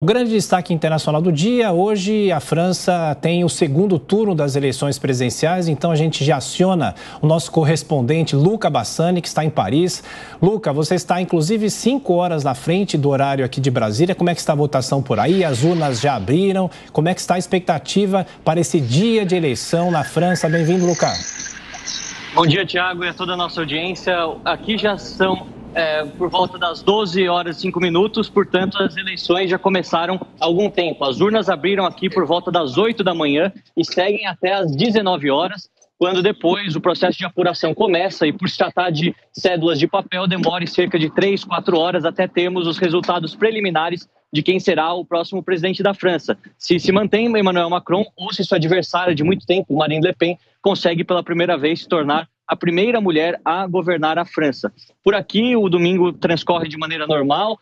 O grande destaque internacional do dia, hoje a França tem o segundo turno das eleições presidenciais, então a gente já aciona o nosso correspondente Luca Bassani, que está em Paris. Luca, você está inclusive 5 horas na frente do horário aqui de Brasília. Como é que está a votação por aí? As urnas já abriram? Como é que está a expectativa para esse dia de eleição na França? Bem-vindo, Luca. Bom dia, Thiago, e a toda a nossa audiência. Aqui já são por volta das 12 horas e 5 minutos, portanto, as eleições já começaram há algum tempo. As urnas abriram aqui por volta das 8 da manhã e seguem até as 19 horas, quando depois o processo de apuração começa e, por se tratar de cédulas de papel, demora cerca de 3, 4 horas até termos os resultados preliminares de quem será o próximo presidente da França. Se mantém Emmanuel Macron ou se sua adversária de muito tempo, Marine Le Pen, consegue pela primeira vez se tornar a primeira mulher a governar a França. Por aqui, o domingo transcorre de maneira normal.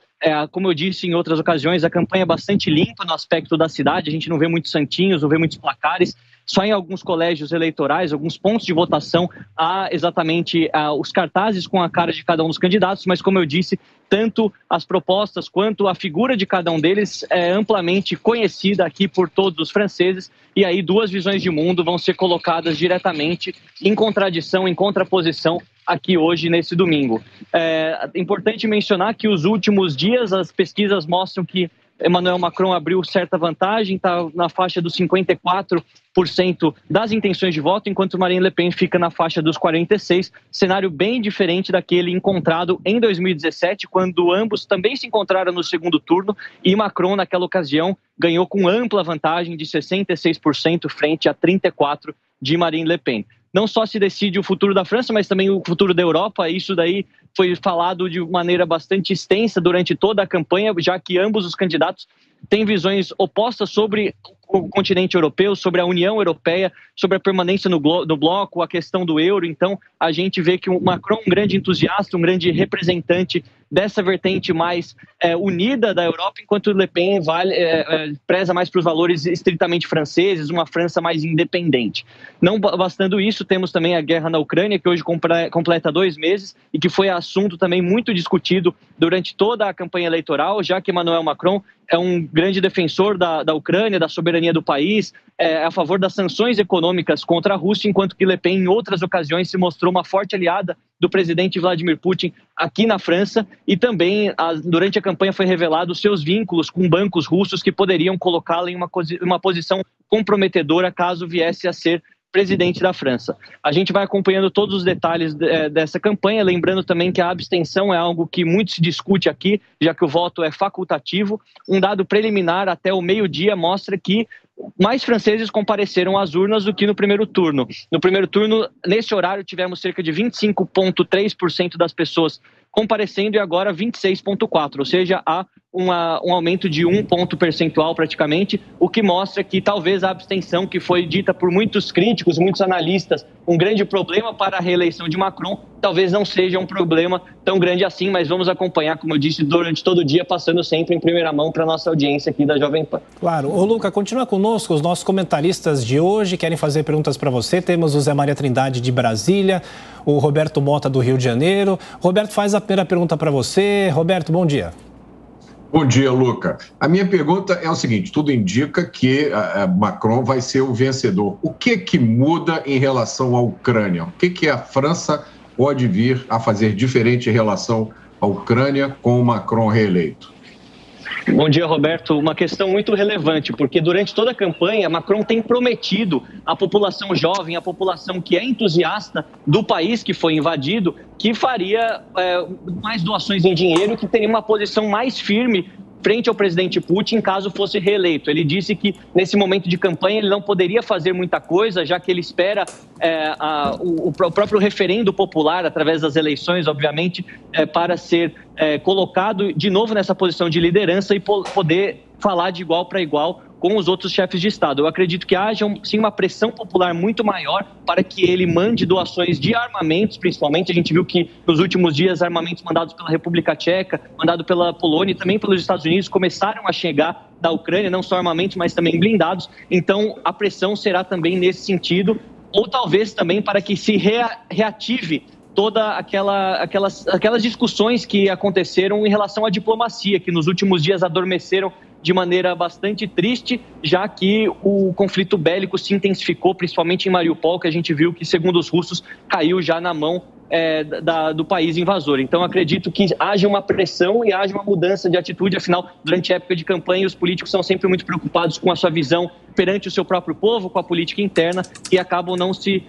Como eu disse em outras ocasiões, a campanha é bastante limpa no aspecto da cidade. A gente não vê muitos santinhos, não vê muitos placares. Só em alguns colégios eleitorais, alguns pontos de votação, há exatamente os cartazes com a cara de cada um dos candidatos. Mas, como eu disse, tanto as propostas quanto a figura de cada um deles é amplamente conhecida aqui por todos os franceses. E aí duas visões de mundo vão ser colocadas diretamente em contradição, em contraposição aqui hoje, nesse domingo. É importante mencionar que os últimos dias as pesquisas mostram que Emmanuel Macron abriu certa vantagem, está na faixa dos 54% das intenções de voto, enquanto Marine Le Pen fica na faixa dos 46%, cenário bem diferente daquele encontrado em 2017, quando ambos também se encontraram no segundo turno e Macron, naquela ocasião, ganhou com ampla vantagem de 66% frente a 34% de Marine Le Pen. Não só se decide o futuro da França, mas também o futuro da Europa. Isso daí foi falado de maneira bastante extensa durante toda a campanha, já que ambos os candidatos têm visões opostas sobre o continente europeu, sobre a União Europeia, sobre a permanência no bloco, a questão do euro. Então, a gente vê que o Macron é um grande entusiasta, um grande representante dessa vertente mais unida da Europa, enquanto Le Pen preza mais para os valores estritamente franceses, uma França mais independente. Não bastando isso, temos também a guerra na Ucrânia, que hoje completa 2 meses e que foi assunto também muito discutido durante toda a campanha eleitoral, já que Emmanuel Macron é um grande defensor da Ucrânia, da soberania do país, é a favor das sanções econômicas contra a Rússia, enquanto que Le Pen, em outras ocasiões, se mostrou uma forte aliada do presidente Vladimir Putin aqui na França, e também, durante a campanha, foi revelado os seus vínculos com bancos russos que poderiam colocá-la em uma posição comprometedora caso viesse a ser presidente da França. A gente vai acompanhando todos os detalhes dessa campanha, lembrando também que a abstenção é algo que muito se discute aqui, já que o voto é facultativo. Um dado preliminar até o meio-dia mostra que mais franceses compareceram às urnas do que no primeiro turno. No primeiro turno, nesse horário, tivemos cerca de 25,3% das pessoas comparecendo e agora 26,4%, ou seja, há um aumento de 1 ponto percentual praticamente, o que mostra que talvez a abstenção, que foi dita por muitos críticos, muitos analistas, um grande problema para a reeleição de Macron, talvez não seja um problema tão grande assim, mas vamos acompanhar, como eu disse, durante todo o dia, passando sempre em primeira mão para a nossa audiência aqui da Jovem Pan. Claro. Ô, Luca, continua conosco, os nossos comentaristas de hoje querem fazer perguntas para você. Temos o Zé Maria Trindade de Brasília, o Roberto Mota do Rio de Janeiro. Roberto faz a primeira pergunta para você. Roberto, bom dia. Bom dia, Luca. A minha pergunta é o seguinte, tudo indica que Macron vai ser o vencedor. O que muda em relação à Ucrânia? O que a França pode vir a fazer diferente em relação à Ucrânia com o Macron reeleito? Bom dia, Roberto. Uma questão muito relevante, porque durante toda a campanha, Macron tem prometido à população jovem, à população que é entusiasta do país que foi invadido, que faria mais doações em dinheiro, que teria uma posição mais firme frente ao presidente Putin, caso fosse reeleito. Ele disse que, nesse momento de campanha, ele não poderia fazer muita coisa, já que ele espera o próprio referendo popular, através das eleições, obviamente, para ser colocado de novo nessa posição de liderança e poder falar de igual para igual com os outros chefes de Estado. Eu acredito que haja, sim, uma pressão popular muito maior para que ele mande doações de armamentos, principalmente. A gente viu que, nos últimos dias, armamentos mandados pela República Tcheca, mandado pela Polônia e também pelos Estados Unidos começaram a chegar da Ucrânia, não só armamentos, mas também blindados. Então, a pressão será também nesse sentido, ou talvez também para que se reative toda aquelas discussões que aconteceram em relação à diplomacia, que nos últimos dias adormeceram de maneira bastante triste, já que o conflito bélico se intensificou, principalmente em Mariupol, que a gente viu que, segundo os russos, caiu já na mão do país invasor. Então, acredito que haja uma pressão e haja uma mudança de atitude. Afinal, durante a época de campanha, os políticos são sempre muito preocupados com a sua visão perante o seu próprio povo, com a política interna, e acabam não se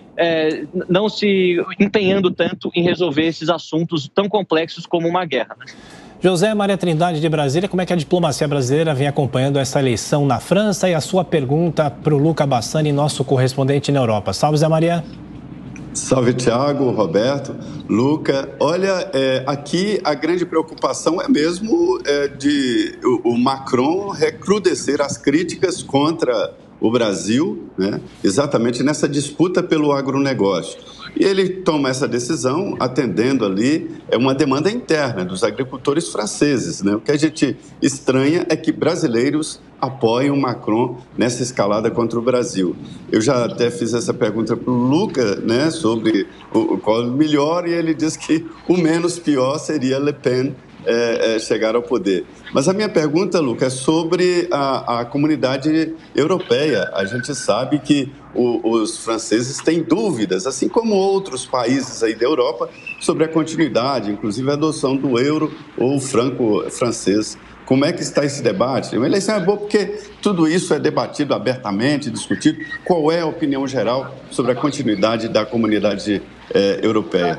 empenhando tanto em resolver esses assuntos tão complexos como uma guerra, né? José Maria Trindade de Brasília, como é que a diplomacia brasileira vem acompanhando essa eleição na França? E a sua pergunta para o Luca Bassani, nosso correspondente na Europa. Salve, Zé Maria. Salve, Tiago, Roberto, Luca. Olha, aqui a grande preocupação é mesmo de o Macron recrudescer as críticas contra o Brasil, né, exatamente nessa disputa pelo agronegócio. E ele toma essa decisão atendendo ali uma demanda interna dos agricultores franceses, né? O que a gente estranha é que brasileiros apoiam o Macron nessa escalada contra o Brasil. Eu já até fiz essa pergunta para o Luca, né, sobre qual o melhor, e ele diz que o menos pior seria Le Pen chegar ao poder. Mas a minha pergunta, Luca, é sobre a comunidade europeia. A gente sabe que os franceses têm dúvidas, assim como outros países aí da Europa, sobre a continuidade, inclusive a adoção do euro ou o franco francês. Como é que está esse debate? Uma eleição é boa porque tudo isso é debatido abertamente, discutido. Qual é a opinião geral sobre a continuidade da comunidade europeia?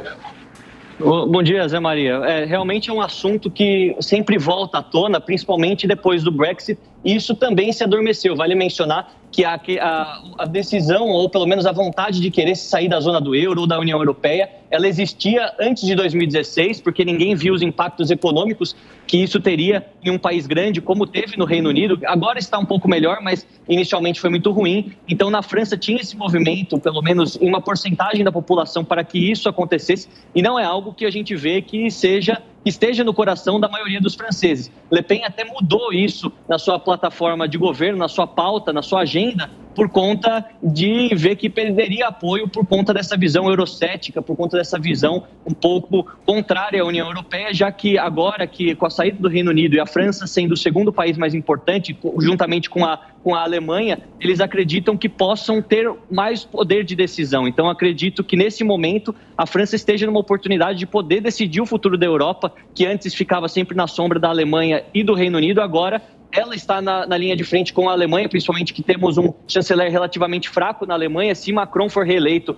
Bom dia, Zé Maria. Realmente é um assunto que sempre volta à tona, principalmente depois do Brexit, e isso também se adormeceu. Vale mencionar que a decisão, ou pelo menos a vontade de querer sair da zona do euro ou da União Europeia, ela existia antes de 2016, porque ninguém viu os impactos econômicos que isso teria em um país grande, como teve no Reino Unido. Agora está um pouco melhor, mas inicialmente foi muito ruim. Então, na França tinha esse movimento, pelo menos em uma porcentagem da população, para que isso acontecesse, e não é algo que a gente vê que esteja no coração da maioria dos franceses. Le Pen até mudou isso na sua plataforma de governo, na sua pauta, na sua agenda, por conta de ver que perderia apoio por conta dessa visão eurocética, por conta dessa visão um pouco contrária à União Europeia, já que agora que com a saída do Reino Unido e a França sendo o segundo país mais importante, juntamente com a Alemanha, eles acreditam que possam ter mais poder de decisão. Então, acredito que nesse momento a França esteja numa oportunidade de poder decidir o futuro da Europa, que antes ficava sempre na sombra da Alemanha e do Reino Unido. Agora ela está na linha de frente com a Alemanha, principalmente que temos um chanceler relativamente fraco na Alemanha. Se Macron for reeleito,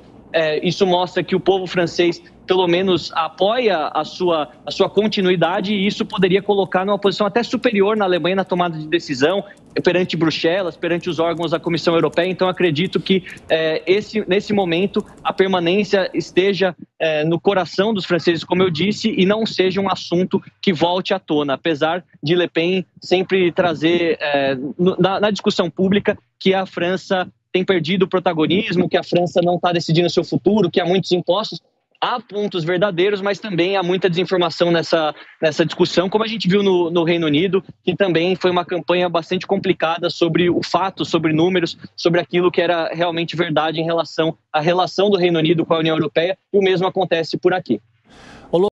isso mostra que o povo francês pelo menos apoia a sua continuidade, e isso poderia colocar numa posição até superior na Alemanha na tomada de decisão, perante Bruxelas, perante os órgãos da Comissão Europeia. Então, acredito que nesse momento a permanência esteja no coração dos franceses, como eu disse, e não seja um assunto que volte à tona, apesar de Le Pen sempre trazer na discussão pública que a França tem perdido o protagonismo, que a França não está decidindo o seu futuro, que há muitos impostos. Há pontos verdadeiros, mas também há muita desinformação nessa discussão, como a gente viu no Reino Unido, que também foi uma campanha bastante complicada sobre o fato, sobre números, sobre aquilo que era realmente verdade em relação à relação do Reino Unido com a União Europeia, e o mesmo acontece por aqui.